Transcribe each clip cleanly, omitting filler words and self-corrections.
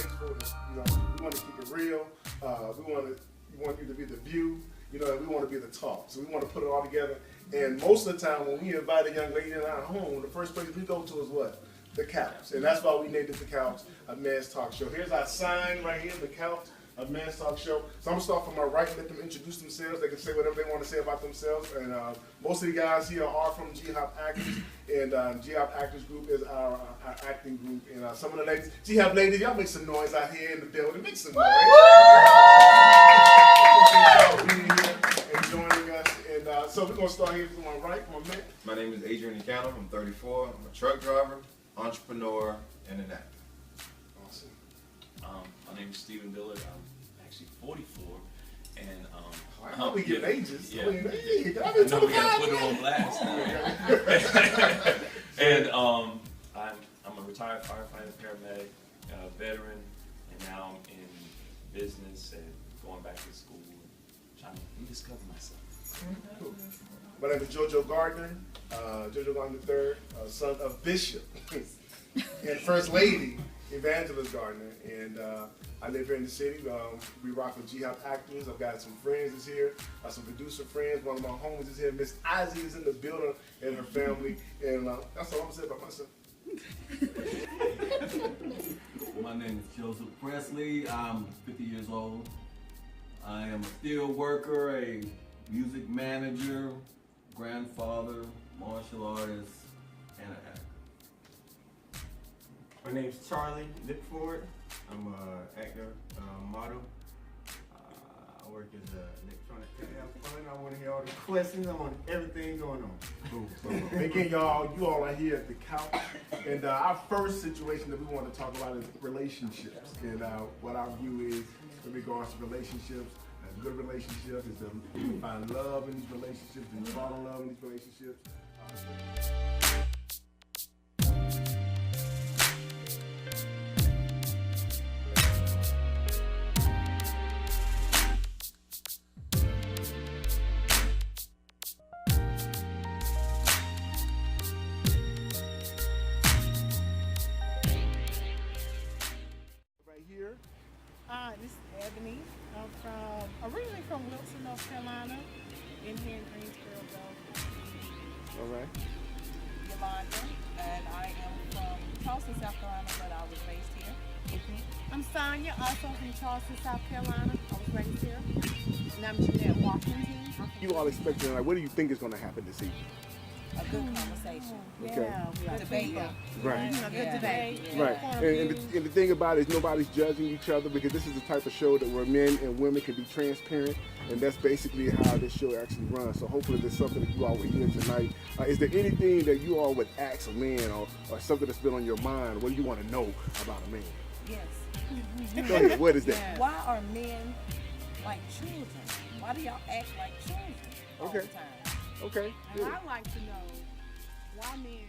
tasteful. We want to keep it real. We want you to be the view. We want to be the talk. So we want to put it all together. And most of the time, when we invite a young lady in our home, the first place we go to is what? The couch. And that's why we named it The Couch, a man's talk show. Here's our sign right here, The Couch, a man's talk show. So I'm going to start from my right and let them introduce themselves. They can say whatever they want to say about themselves. And most of the guys here are from G-Hop Actors. And G-Hop Actors Group is our acting group. And some of the ladies, G-Hop ladies, y'all make some noise out here in the building. Make some noise. Being here and joining us. And so we're going to start here from my right, my man. My name is Adrian Encounter. I'm 34. I'm a truck driver, entrepreneur, and an actor. Awesome. My name is Stephen Dillard. I'm actually 44, and I know we get ages. Yeah. I mean, hey, I know we gotta put it on blast. And I'm a retired firefighter, paramedic, veteran, and now I'm in business and going back to school and trying to rediscover myself. Cool. My name is JoJo Gardner, JoJo Gardner III, son of Bishop and First Lady Evangelist Gardner, and I live here in the city. We rock with G-Hop Actors. I've got some friends is here, some producer friends. One of my homies is here. Miss Ozzy is in the building and her family, and that's all I'm gonna say about myself. My name is Joseph Presley. I'm 50 years old. I am a steel worker, a music manager, grandfather, martial artist, and an actor. My name's Charlie Lipford. I'm an actor, model. I work as an electronic have fun. I want to hear all the questions. I want everything going on. Cool. So, again, you all are here at the couch. And our first situation that we want to talk about is relationships. And what our view is in regards to relationships. A good relationship is to find love in these relationships and fall in love in these relationships. Right here. This is Ebony. I'm originally from Wilson, North Carolina, in here in Greensboro, Georgia. All right. Yolanda, and I am from Charleston, South Carolina, but I was raised here. I'm Sonia, also from Charleston, South Carolina. I was raised here. And I'm Jeanette Watkins. You all expecting, what do you think is going to happen this evening? A good conversation. Okay. Yeah, debate. Right. A good debate. Right. And the thing about it is nobody's judging each other, because this is the type of show that where men and women can be transparent, and that's basically how this show actually runs. So hopefully there's something that you all will hear tonight. Is there anything that you all would ask a man, or something that's been on your mind? What do you want to know about a man? Yes. Go ahead. What is that? Why are men like children? Why do y'all act like children all the time? Okay. And I'd like to know why men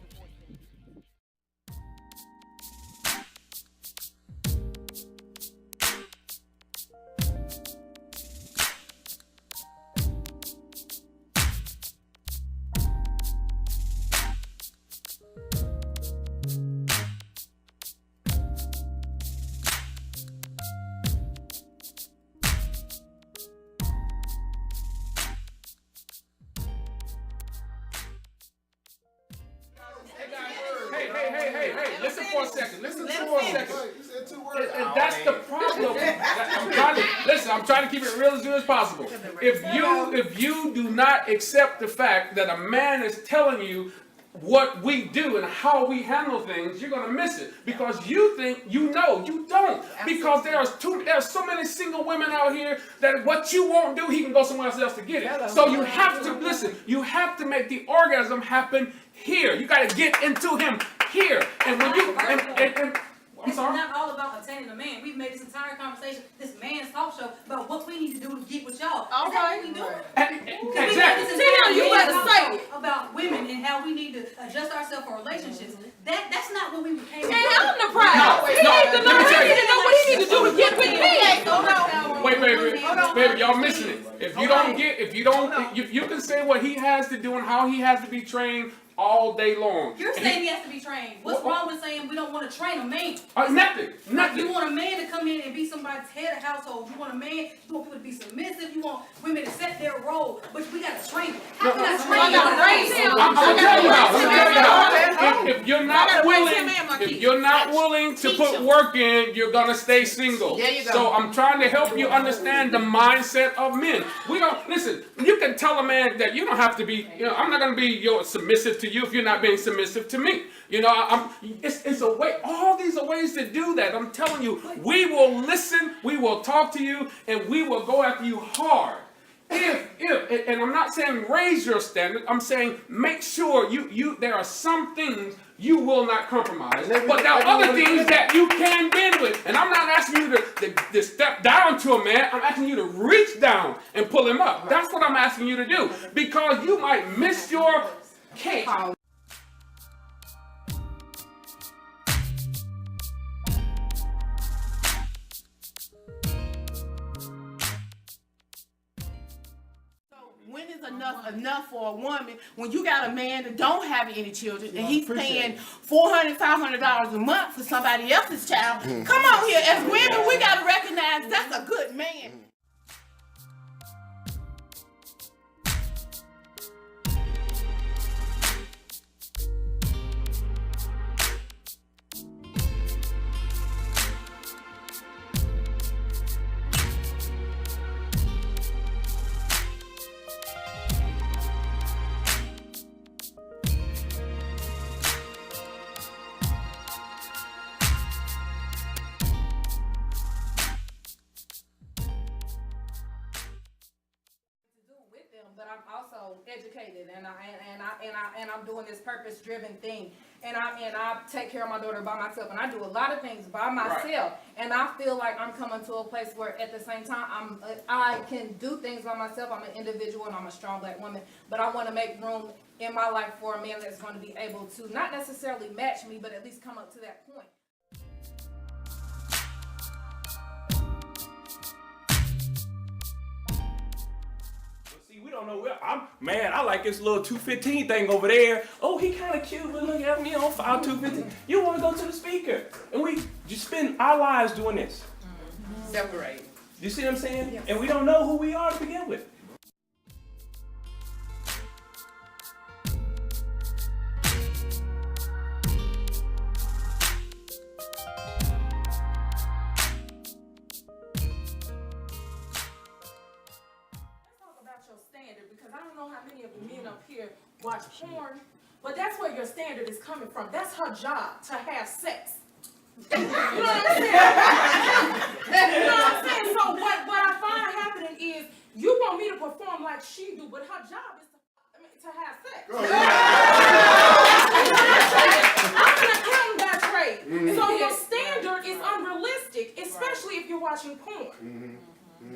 divorce their Hey, listen for a second. Listen for a second. And that's the problem. I'm trying to keep it real as possible. If you do not accept the fact that a man is telling you what we do and how we handle things, you're gonna miss it, because you think you know. You don't, because there's so many single women out here that what you won't do, he can go somewhere else to get it. So you have to listen. You have to make the orgasm happen here. You got to get into him here. And when you I'm sorry? It's not all about attaining a man. We've made this entire conversation, this man's talk show, about what we need to do to get with y'all. Is that what we do? Exactly. Tina, you better say it. About women and how we need to adjust ourselves for relationships. That's not what we came to do. I'm the prize. He needs to know what he needs to do to get with me. Wait, baby, y'all missing it. If you can say what he has to do and how he has to be trained, all day long. You're saying he has to be trained. What's wrong with saying we don't want to train a man? Nothing. You want a man to come in and be somebody's head of household. You want a man, you want people to be submissive. You want women to set their role. But we got to train them. How can I train them? I'm going to tell you how. If you're not willing to put work in, you're going to stay single. So I'm trying to help you understand the mindset of men. We don't, listen, you can tell a man that you don't have to be, I'm not going to be submissive to you if you're not being submissive to me. It's a way, all these are ways to do that. I'm telling you, we will listen, we will talk to you, and we will go after you hard. And I'm not saying raise your standard, I'm saying make sure there are some things you will not compromise. But there are other things that you can bend with. And I'm not asking you to step down to a man, I'm asking you to reach down and pull him up. That's what I'm asking you to do. Because you might miss your cake. When is enough for a woman when you got a man that don't have any children and he's paying $400, $500 a month for somebody else's child? Come on here, as women, we got to recognize that's a good man. But I'm also educated, and I'm doing this purpose-driven thing, and I take care of my daughter by myself, and I do a lot of things by myself, and I feel like I'm coming to a place where at the same time I can do things by myself. I'm an individual and I'm a strong black woman, but I want to make room in my life for a man that's going to be able to not necessarily match me, but at least come up to that point. We don't know where I like this little 215 thing over there. Oh, he kind of cute, but look at me on file 215. You want to go to the speaker, and we just spend our lives doing this. Separate. You see what I'm saying? Yes. And we don't know who we are to begin with. Because I don't know how many of the men up here watch porn, but that's where your standard is coming from. That's her job, to have sex. You know what I'm saying? You know what I'm saying? So what I find happening is you want me to perform like she do, but her job is to have sex. I'm an accountant by trade. So your standard is unrealistic, especially if you're watching porn.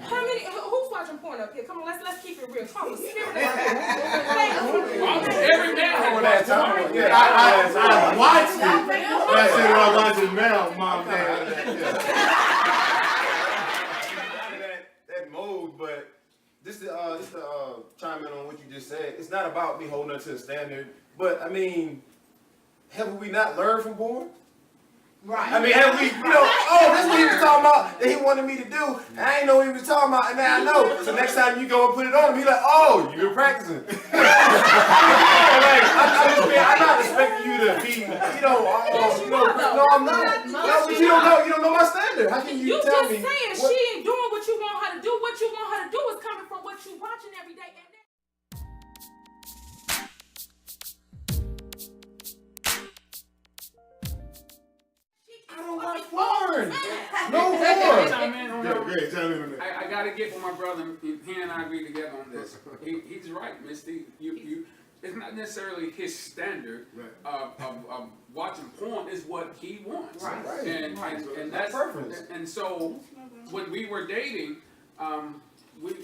How many? Who's watching porn up here? Come on, let's keep it real. Come on, spirit Every man has watched porn. Yeah, I watched it. I said I watch it now, mom, dad. That mode, but this to chime in on what you just said. It's not about me holding up to the standard, but I mean, have we not learned from porn? Right. I mean, have we, that's what he was talking about that he wanted me to do. I ain't know what he was talking about, and now I know. So next time you go and put it on him, he's like, oh, you've been practicing. I'm not expecting you to be, no, I'm not. No, but you don't know my standard. How can you tell me? You just saying she ain't doing what you want her to do. What you want her to do is coming from what you watching every day. I don't watch porn. No porn. Great, tell me on that. I gotta get with my brother. He and I agree together on this. He's right, Misty. It's not necessarily his standard of watching porn. Is what he wants. Right. And that's preference. And so when we were dating,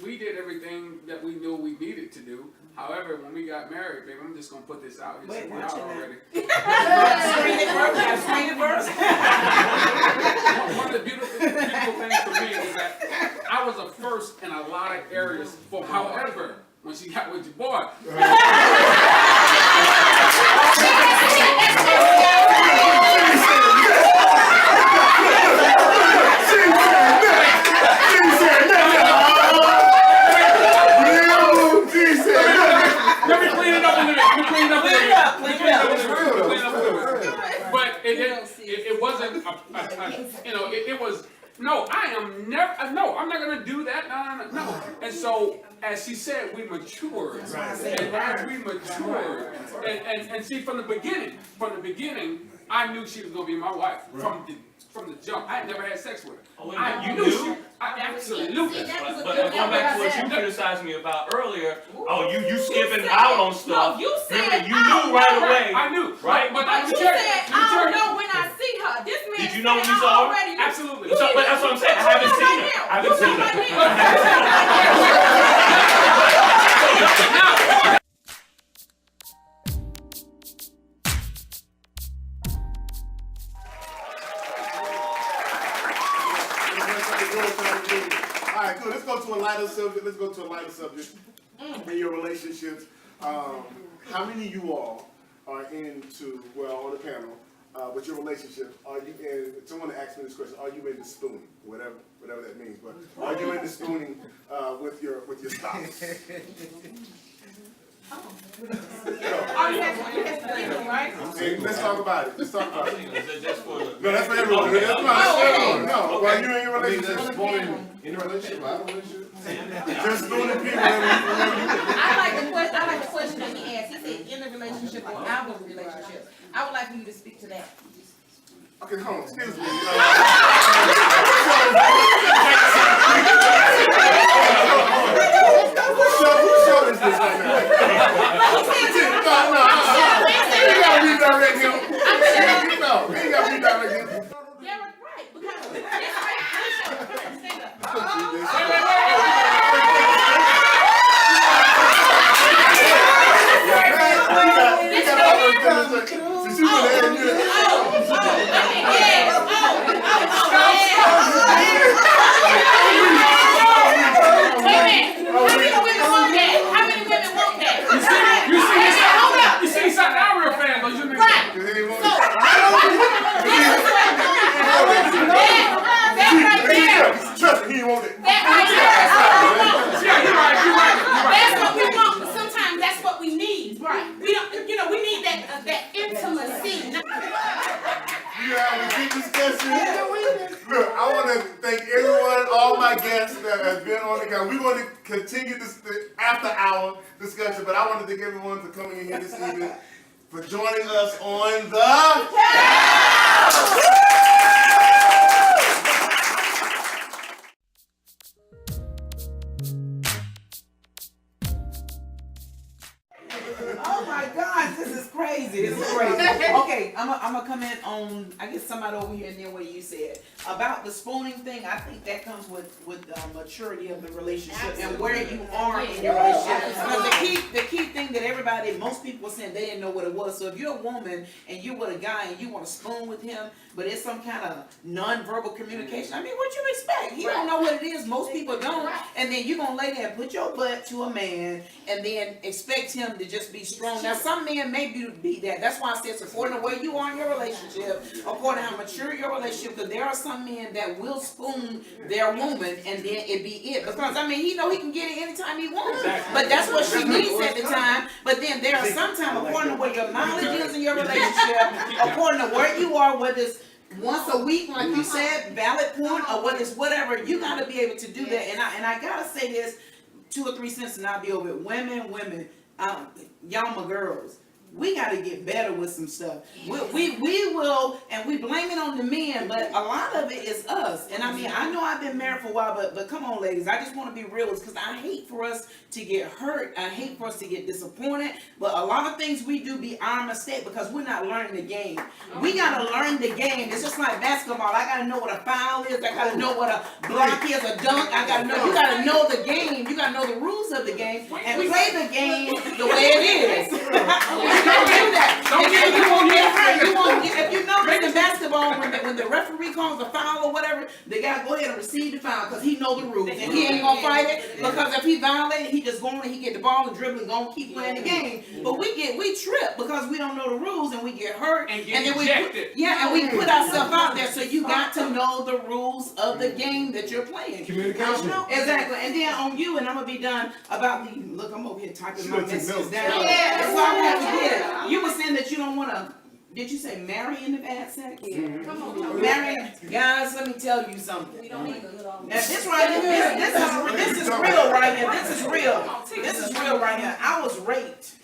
we did everything that we knew we needed to do. However, when we got married, babe, I'm just gonna put this out here. Wait, watch it already. One of the beautiful things for me is that I was a first in a lot of areas. However, when she got with your boy. it was, no, I am never, no, I'm not gonna do that, no. And so, as she said, we matured. And as we matured, and see, from the beginning, I knew she was gonna be my wife. From the jump. I had never had sex with her. Oh, I knew. I absolutely. But going back to what you criticized me about earlier, you skipping out on stuff. No, you said remember, you knew right away. I knew. Right? But you said, I don't know when I see her. This man Did you know when you saw her? Absolutely. But that's what I'm saying. I haven't seen her. I haven't seen her. All right, cool. Let's go to a lighter subject. In your relationships, how many of you all are into, well, on the panel, with your relationship, are you in, someone asked me this question, are you into spooning? Whatever that means, but are you into spooning with your spouse? Right? Hey, let's talk about it. Is that just for the... No, that's for everyone. Okay. No, while you're in your relationship. In a relationship, out of a relationship. Just spooning people. I like the question that he asked. He said in a relationship or out of a relationship. I would like for you to speak to that. Okay, hold on. Excuse me. Whose show is this right now? No. You gotta redirect him. No, you gotta redirect him. Yeah, right. Because You see, something I'm real fan, but you mean Trust me, he won't it. that's what we want. But sometimes that's what we need. Right. We don't. We need that intimacy. You have a deep discussion. Look, I want to thank everyone, all my guests that have been on the couch. We're going to continue this after hour discussion, but I want to thank everyone for coming in here this evening, for joining us on the couch. Oh my gosh, this is crazy. Okay, I'm gonna comment on, I guess somebody over here near what you said about the spooning thing. I think that comes with maturity of the relationship and where you are in your relationship. Because the key thing that most people were saying they didn't know what it was. So if you're a woman and you're with a guy and you want to spoon with him, but it's some kind of non-verbal communication, I mean, what you expect? He don't know what it is. Most people don't. And then you're gonna lay there and put your butt to a man and then expect him to just be strong. Now, some men may be that. That's why I said, according to where you are in your relationship, according to how mature your relationship, because there are some men that will spoon their woman and then it be it. Because, I mean, he know he can get it anytime he wants. But that's what she needs at the time. But then there are sometimes, according to where your mileage is in your relationship, according to where you are, whether it's once a week, like you said, valid point, or whether it's whatever, you got to be able to do that. And I got to say this 2 or 3 cents and I'll be over it. Women, y'all my girls. We got to get better with some stuff. We will, and we blame it on the men, but a lot of it is us. And I mean, I know I've been married for a while, but come on, ladies. I just want to be real, because I hate for us to get hurt. I hate for us to get disappointed. But a lot of things we do be our mistake because we're not learning the game. We got to learn the game. It's just like basketball. I got to know what a foul is. I got to know what a block is, a dunk. I got to know. You got to know the game. You got to know the rules of the game and play the game the way it is. Don't do that. You won't get hurt. If you notice in basketball, when the referee calls a foul or whatever, the guy go ahead and receive the foul because he know the rules and he ain't gonna fight it, because if he violated, he just going and he get the ball and dribbling, gonna keep playing the game. But we trip because we don't know the rules and we get hurt and then we put ourselves out there. So you got to know the rules of the game that you're playing. Communication. Exactly. And then on you, and I'm gonna be done about the look. I'm over here typing my messages down. Yeah. That's all I have to get. You were saying that you don't want to Did you say marrying the bad sex? Yeah. Come on. Marrying, guys, let me tell you something. We don't need a little. Now this right here, this is real right here. This is real. This is real right here. I was raped,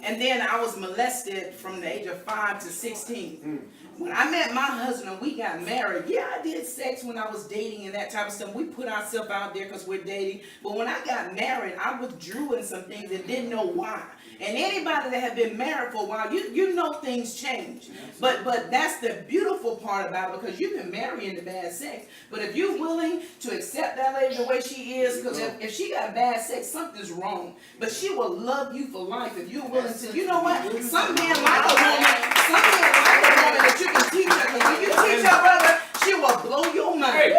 and then I was molested from the age of 5 to 16. When I met my husband and we got married, yeah, I did sex when I was dating and that type of stuff. We put ourselves out there because we're dating. But when I got married, I withdrew in some things and didn't know why. And anybody that had been married for a while, you know things change. But that's the beautiful part about it, because you can marry into bad sex. But if you're willing to accept that lady the way she is, because if she got bad sex, something's wrong. But she will love you for life if you're willing to. You know what? Some men like a woman that you can teach her. Because when you teach her, brother, she will blow your mind.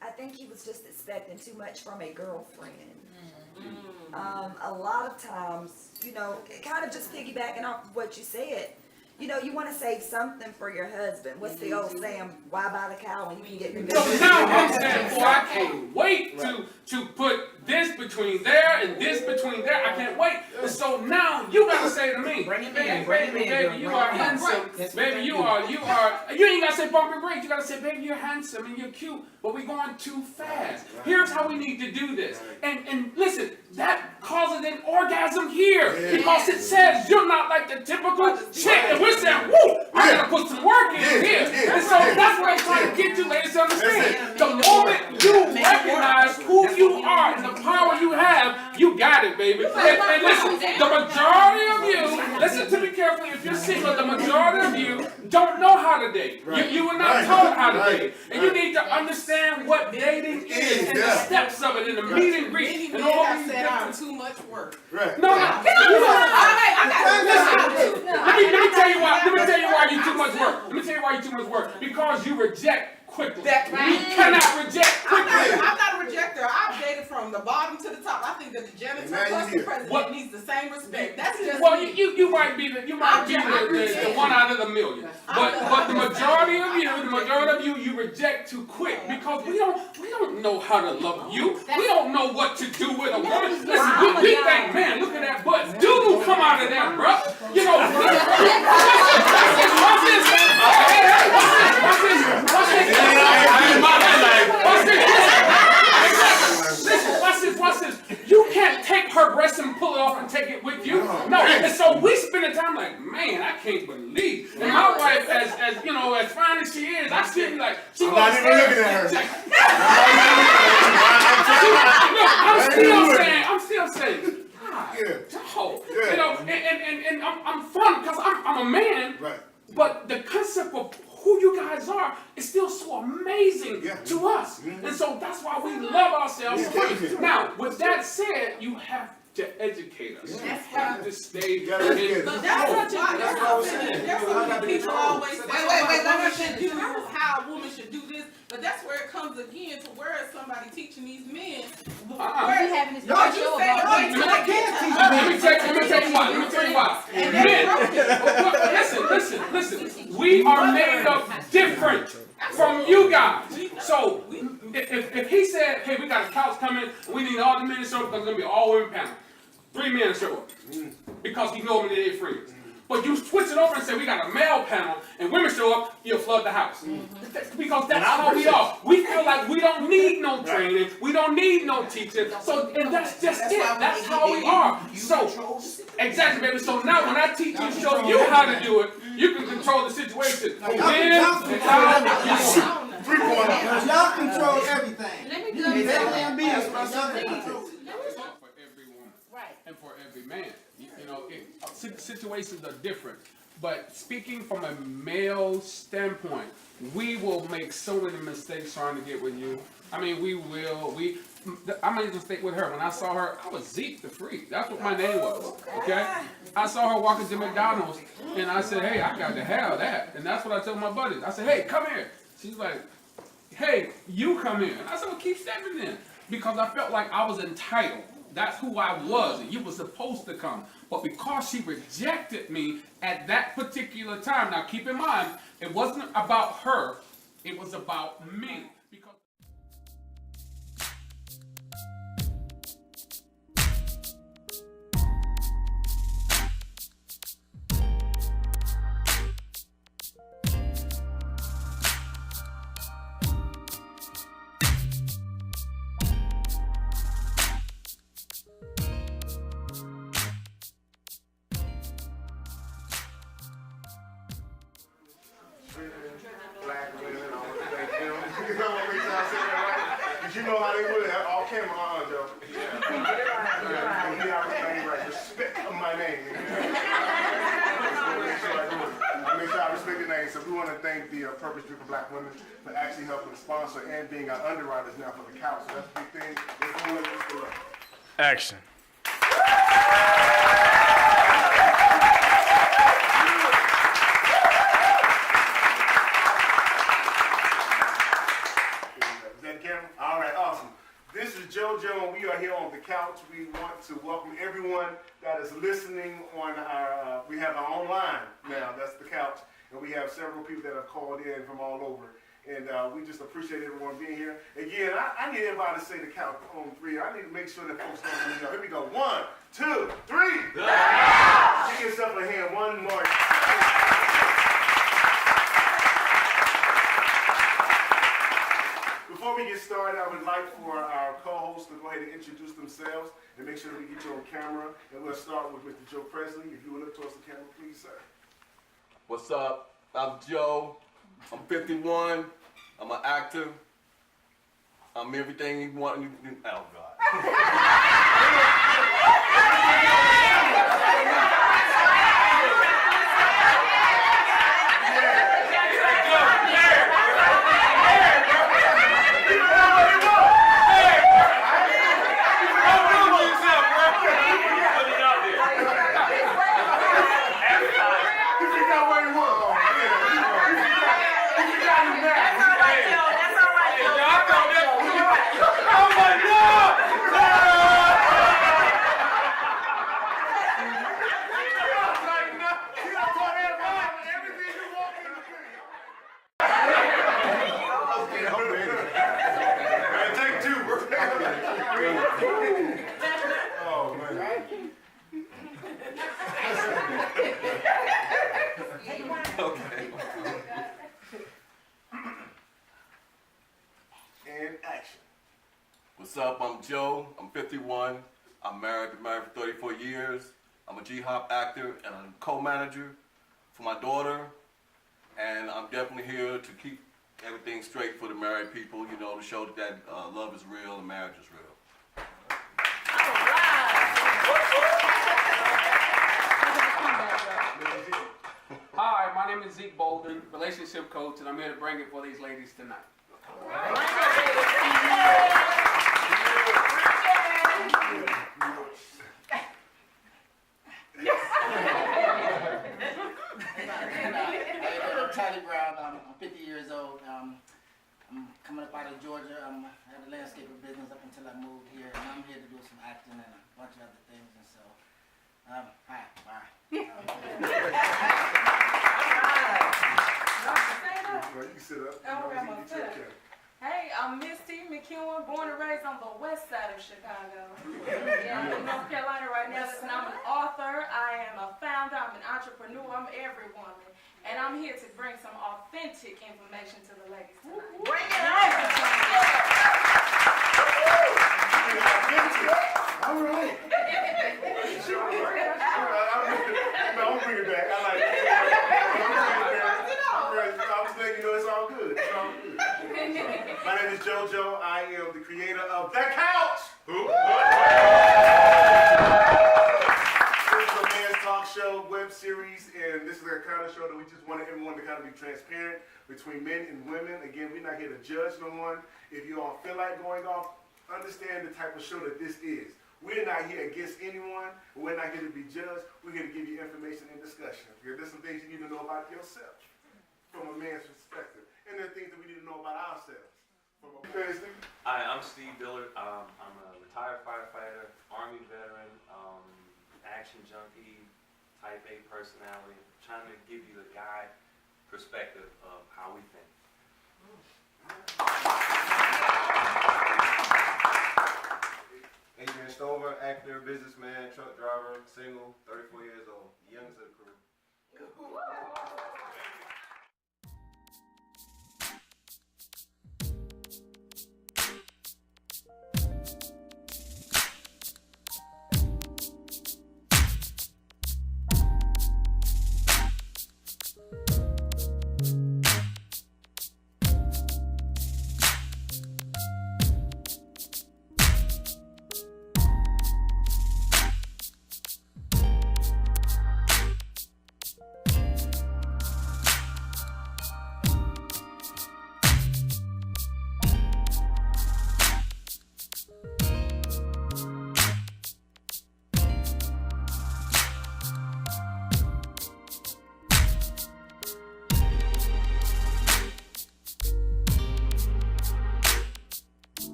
I think he was just expecting too much from a girlfriend. A lot of times, kind of just piggybacking off of what you said, you want to save something for your husband. What's the old saying? Why buy the cow when you can get your So now I'm saying, boy, I can't wait to put this between there and this between there. I can't wait. And so now you gotta say to me, baby, you are handsome. Baby, you ain't gotta say bump your brakes. You gotta say, baby, you're handsome and you're cute, but we're going too fast. Here's how we need to do this. And listen, that causes an orgasm here because it says you're not like the typical chick. And we're saying, woo, I gotta put some work in here. And so that's what I'm trying to get you ladies to understand. The moment you recognize who you are and the power you have, you got it, baby. And listen, the majority of you, listen to me carefully, if you're single, the majority of you don't know how to date. You were not taught how to date. And you need to understand what dating is and the steps of it and the meet and greet and all these different. Too much work. Right. No, let me tell you why. Let me tell you why you too much work. Let me tell you why you too much work. Because you reject quickly. You cannot reject quickly. I'm not a rejector. I've dated from the bottom to the top. I think that the janitor plus the president needs the same respect. That's just you might be the one out of the million. But the majority of you, you reject too quick because we don't know how to love you. We don't know what to do with a woman. Listen, we think, man, look at that butt. Doo-doo come out of that, bro. Watch this. You can't take her breast and pull it off and take it with you. No. And so we spend the time like, man, I can't believe. And my wife, as fine as she is, I still be like, she I'm not even looking at her. I'm still saying, and I'm fun because I'm a man. Right. But the concept of who you guys are is still so amazing to us. And so that's why we love ourselves so much. Now, with that said, you have to educate us. You have to stay in But that's what I was saying. People always say how a woman should do this. But that's where it comes again to where is somebody teaching these men. Where is having this Let show me tell you why. Men, listen. We are made up different from you guys. So if he said, hey, we got a couch coming, we need all the men to show up because it's going to be all women panel. 3 men show up because he know them and they're friends. But you switch it over and say we got a male panel and women show up, you'll flood the house. Because that's how we are. We feel like we don't need no training, we don't need no teaching. So and that's just it. That's how we are. So exactly, baby. So now when I teach you, show you how to do it, you can control the situation. Then Y'all control everything. Let me tell you something. For every woman, and for every man. Situations are different. But speaking from a male standpoint, we will make so many mistakes trying to get with you. I mean, we will. I made a mistake with her. When I saw her, I was Zeke the Freak. That's what my name was. Okay? I saw her walking to McDonald's, and I said, hey, I got to have that. And that's what I told my buddies. I said, hey, come here. She's like, hey, you come in. And I said, well, keep stepping in. Because I felt like I was entitled. That's who I was, and you were supposed to come. But because she rejected me at that particular time, now keep in mind, it wasn't about her It was about me. Because Black women, I want to thank them. You know what I mean? I said that right? Because you know how they would have all camera on, Joe. Yeah. Right. Respect my name. I make sure I respect the name. So we want to thank the purpose-driven Black women for actually helping sponsor and being our underwriters now for the couch. So that's a big thing. Action. JoJo, and we are here on the couch. We want to welcome everyone that is listening on our, we have our own line now, that's the couch, and we have several people that have called in from all over, and we just appreciate everyone being here. Again, I need everybody to say the couch on three. I need to make sure that folks know. Here we go. 1, 2, 3. Give yourself a hand. One more. Before we get started, I would like for our co-hosts to go ahead and introduce themselves and make sure that we get you on camera. And we'll start with Mr. Joe Presley. If you would look towards the camera, please, sir. What's up? I'm Joe. I'm 51. I'm an actor. I'm everything you want. Oh, God. What's up? I'm Joe. I'm 51. I'm married. Been married for 34 years. I'm a G-Hop actor and I'm co-manager for my daughter. And I'm definitely here to keep everything straight for the married people, you know, to show that love is real and marriage is real. Hi, my name is Zeke Bolden, relationship coach, and I'm here to bring it for these ladies tonight. I'm Charlie Brown. I'm 50 years old. I'm coming up out of Georgia. I had a landscaping business up until I moved here, and I'm here to do some acting and a bunch of other things. And so, hi, bye. You can sit up. Hey, I'm Miss T. McEwen, born and raised on the west side of Chicago. Yeah, I'm in North Carolina right now. Listen, I'm an author, I am a founder, I'm an entrepreneur, I'm every woman. And I'm here to bring some authentic information to the ladies tonight. Bring it on! All right. I'll bring it back. I like it. I was thinking, you know, it's all good. It's all good. My name is JoJo. I am the creator of The Couch. This is a man's talk show, web series, and this is the kind of show that we just want everyone to kind of be transparent between men and women. Again, we're not here to judge no one. If you don't feel like going off, understand the type of show that this is. We're not here against anyone. We're not here to be judged. We're here to give you information and discussion. There's some things you need to know about yourself from a man's perspective. And there are things that we need to know about ourselves. Hi, I'm Steve Dillard. I'm a retired firefighter, Army veteran, action junkie, type A personality. I'm trying to give you the guy perspective of how we think. voiceover, actor, businessman, truck driver, single, 34 years old, the youngest of the crew.